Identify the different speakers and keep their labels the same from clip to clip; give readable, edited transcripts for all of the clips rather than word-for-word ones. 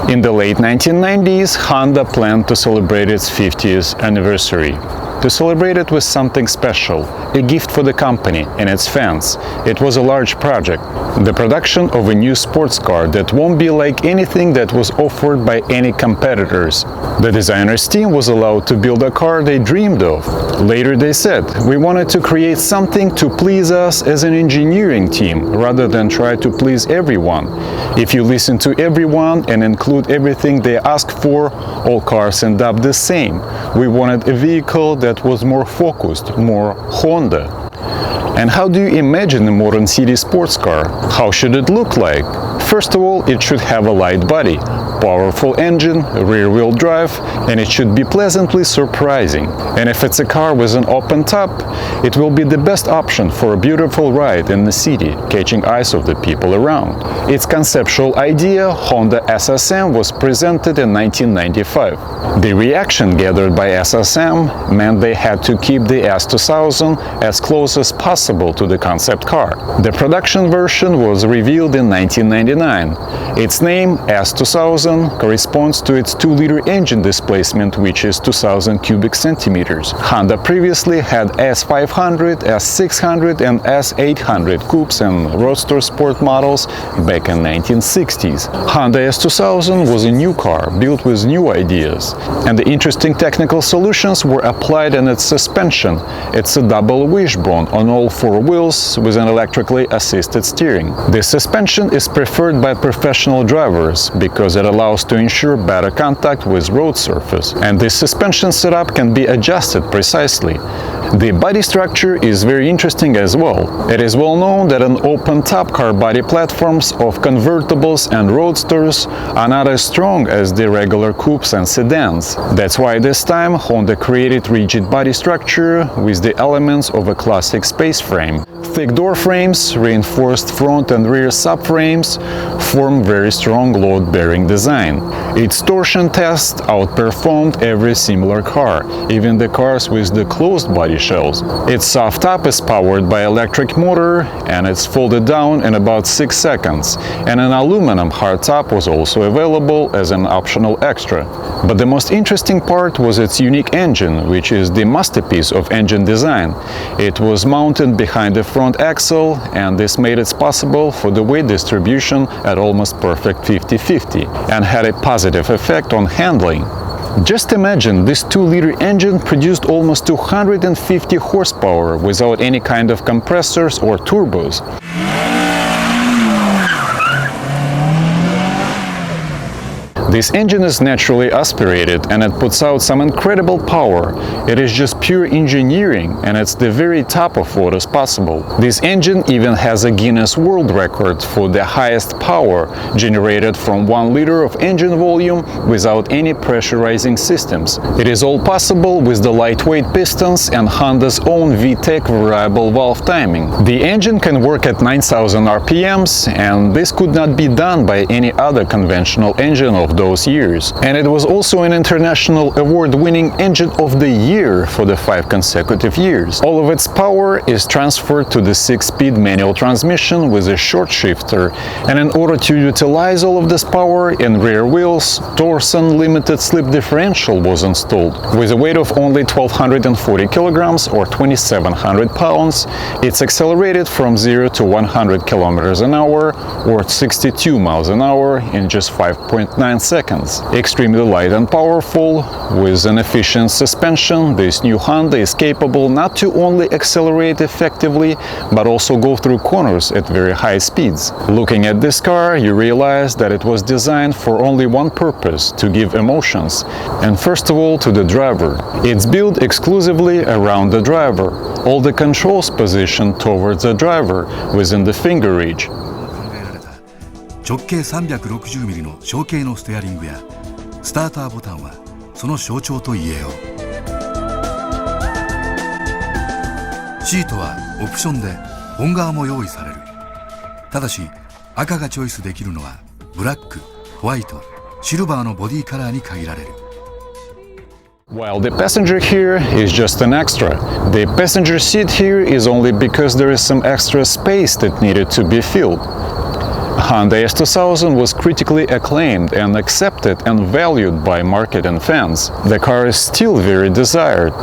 Speaker 1: In the late 1990s, Honda planned to celebrate its 50th anniversary. To celebrate it with something special, a gift for the company and its fans. It was a large project, the production of a new sports car that won't be like anything that was offered by any competitors. The designers team was allowed to build a car they dreamed of. Later they said, "We wanted to create something to please us as an engineering team, rather than try to please everyone. If you listen to everyone and include everything they ask for, all cars end up the same. We wanted a vehicle that was more focused, more Honda." And how do you imagine a modern city sports car? How should it look like? First of all, it should have a light body, powerful engine, rear-wheel drive, and it should be pleasantly surprising. And if it's a car with an open top, it will be the best option for a beautiful ride in the city, catching eyes of the people around. Its conceptual idea, Honda SSM, was presented in 1995. The reaction gathered by SSM meant they had to keep the S2000 as close as possible to the concept car. The production version was revealed in 1999. Its name, S2000, corresponds to its 2-liter engine displacement, which is 2000 cubic centimeters. Honda previously had S500, S600 and S800 coupes and roadster sport models back in 1960s. Honda S2000 was a new car, built with new ideas. And the interesting technical solutions were applied in its suspension. It's a double wishbone on all 4 wheels with an electrically assisted steering. This suspension is preferred by professional drivers because it allows to ensure better contact with road surface. And this suspension setup can be adjusted precisely. The body structure is very interesting as well. It is well known that an open-top car body platforms of convertibles and roadsters are not as strong as the regular coupes and sedans. That's why this time Honda created rigid body structure with the elements of a classic space frame. Thick door frames, reinforced front and rear subframes form very strong load-bearing design. Its torsion test outperformed every similar car, even the cars with the closed body shells. Its soft top is powered by electric motor and it's folded down in about 6 seconds, and an aluminum hard top was also available as an optional extra. But the most interesting part was its unique engine, which is the masterpiece of engine design. It was mounted behind the front axle, and this made it possible for the weight distribution at almost perfect 50-50 and had a positive effect on handling. Just imagine, this 2-liter engine produced almost 250 horsepower without any kind of compressors or turbos. This engine is naturally aspirated and it puts out some incredible power. It is just pure engineering and it's the very top of what is possible. This engine even has a Guinness World Record for the highest power generated from 1 liter of engine volume without any pressurizing systems. It is all possible with the lightweight pistons and Honda's own VTEC variable valve timing. The engine can work at 9,000 RPMs, and this could not be done by any other conventional engine of those years. And it was also an international award-winning engine of the year for the 5 consecutive years. All of its power is transferred to the 6-speed manual transmission with a short shifter, and in order to utilize all of this power in rear wheels, Torsen limited slip differential was installed. With a weight of only 1,240 kilograms or 2,700 pounds, it's accelerated from 0 to 100 kilometers an hour or 62 miles an hour in just 5.9 seconds. Extremely light and powerful, with an efficient suspension, this new Honda is capable not to only accelerate effectively, but also go through corners at very high speeds. Looking at this car, you realize that it was designed for only one purpose: to give emotions, and first of all to the driver. It's built exclusively around the driver. All the controls positioned towards the driver, within the finger reach.
Speaker 2: 直径 360mm の小径のステアリングやスターターボタンはその象徴と言えよう。シートはオプションで本革も用意される。ただし赤がチョイスできるのはブラック、ホワイト、シルバーのボディカラーに限られる。
Speaker 1: While the passenger here is just an extra. The passenger seat here is only because there is some extra space that needed to be filled. Honda S2000 was critically acclaimed and accepted and valued by market and fans. The car is still very desired.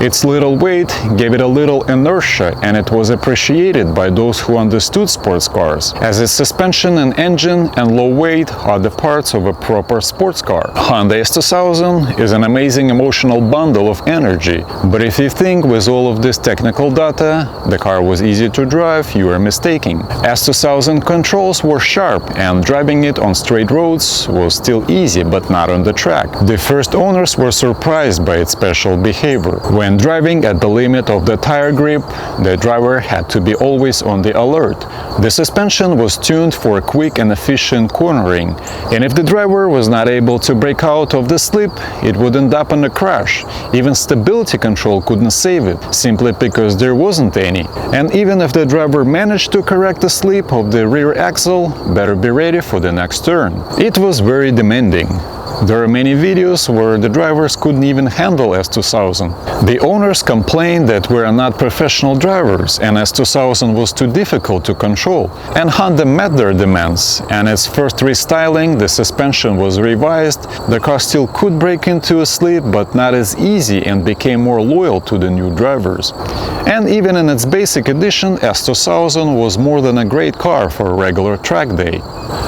Speaker 1: Its little weight gave it a little inertia, and it was appreciated by those who understood sports cars, as its suspension and engine and low weight are the parts of a proper sports car. Honda S2000 is an amazing emotional bundle of energy, but if you think with all of this technical data the car was easy to drive, you are mistaken. S2000 controls were sharp, and driving it on straight roads was still easy, but not on the track. The first owners were surprised by its special behavior. When driving at the limit of the tire grip, the driver had to be always on the alert. The suspension was tuned for quick and efficient cornering, and if the driver was not able to break out of the slip, it would end up in a crash. Even stability control couldn't save it, simply because there wasn't any. And even if the driver managed to correct the slip of the rear axle, better be ready for the next turn. It was very demanding. There are many videos where the drivers couldn't even handle S2000. The owners complained that we are not professional drivers and S2000 was too difficult to control. And Honda met their demands, and its first restyling, the suspension was revised, the car still could break into a slip, but not as easy, and became more loyal to the new drivers. And even in its basic edition, S2000 was more than a great car for a regular track day.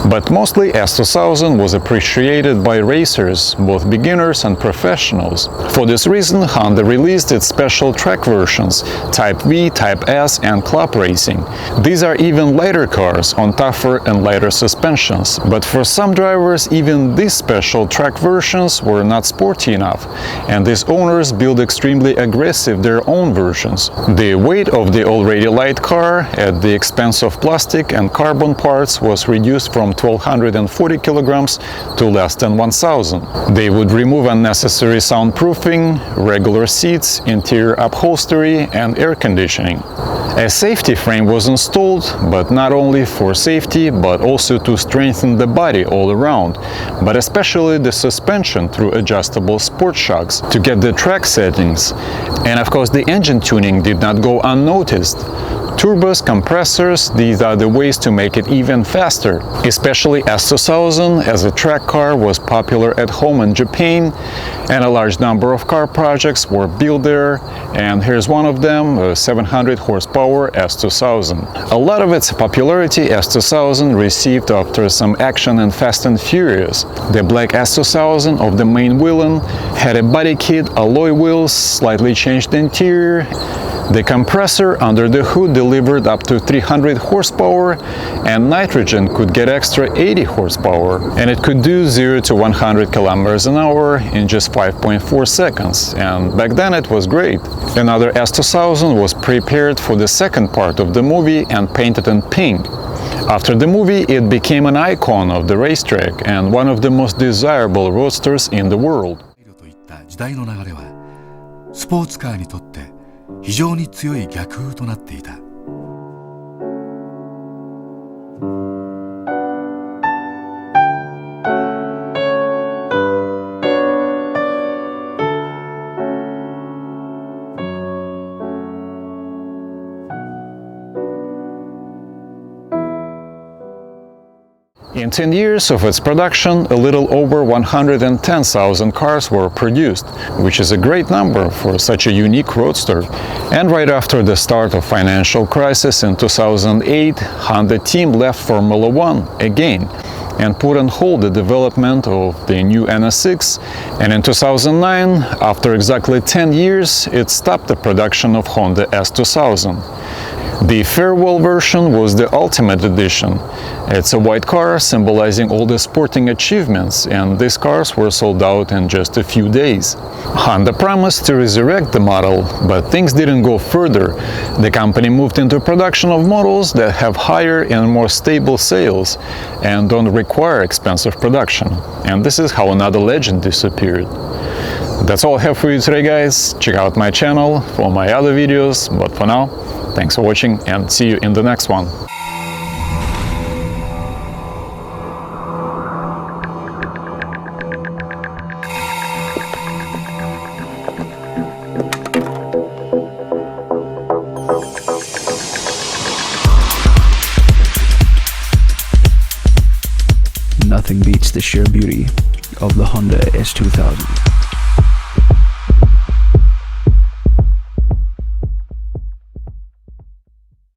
Speaker 1: But mostly S2000 was appreciated by racers, both beginners and professionals. For this reason, Honda released its special track versions, Type V, Type S and Club Racing. These are even lighter cars on tougher and lighter suspensions, but for some drivers even these special track versions were not sporty enough, and these owners built extremely aggressive their own versions. The weight of the already light car at the expense of plastic and carbon parts was reduced from 1,240 kilograms to less than 1,000. They would remove unnecessary soundproofing, regular seats, interior upholstery and air conditioning. A safety frame was installed, but not only for safety, but also to strengthen the body all around, but especially the suspension through adjustable sport shocks to get the track settings. And of course the engine tuning did not go unnoticed. Turbos, compressors, these are the ways to make it even faster. Especially S2000 as a track car was popular at home in Japan, and a large number of car projects were built there, and here's one of them, a 700 horsepower S2000. A lot of its popularity S2000 received after some action in Fast and Furious. The black S2000 of the main villain had a body kit, alloy wheels, slightly changed interior. The compressor under the hood delivered up to 300 horsepower, and nitrogen could get extra 80 horsepower, and it could do 0 to 100 kilometers an hour in just 5.4 seconds, and back then it was great. Another S2000 was prepared for the second part of the movie and painted in pink. After the movie, it became an icon of the racetrack and one of the most desirable roadsters in the world.
Speaker 2: 時代の流れはスポーツカーにとって非常に強い逆風となっていた。
Speaker 1: In 10 years of its production, a little over 110,000 cars were produced, which is a great number for such a unique roadster. And right after the start of financial crisis in 2008, Honda team left Formula One again and put on hold the development of the new NSX, and in 2009, after exactly 10 years, it stopped the production of Honda S2000. The farewell version was the Ultimate Edition. It's a white car symbolizing all the sporting achievements, and these cars were sold out in just a few days. Honda promised to resurrect the model, but things didn't go further. The company moved into production of models that have higher and more stable sales and don't require expensive production. And this is how another legend disappeared. That's all I have for you today, guys. Check out my channel for my other videos, but for now, thanks for watching and see you in the next one.
Speaker 3: sheer beauty of the Honda S2000.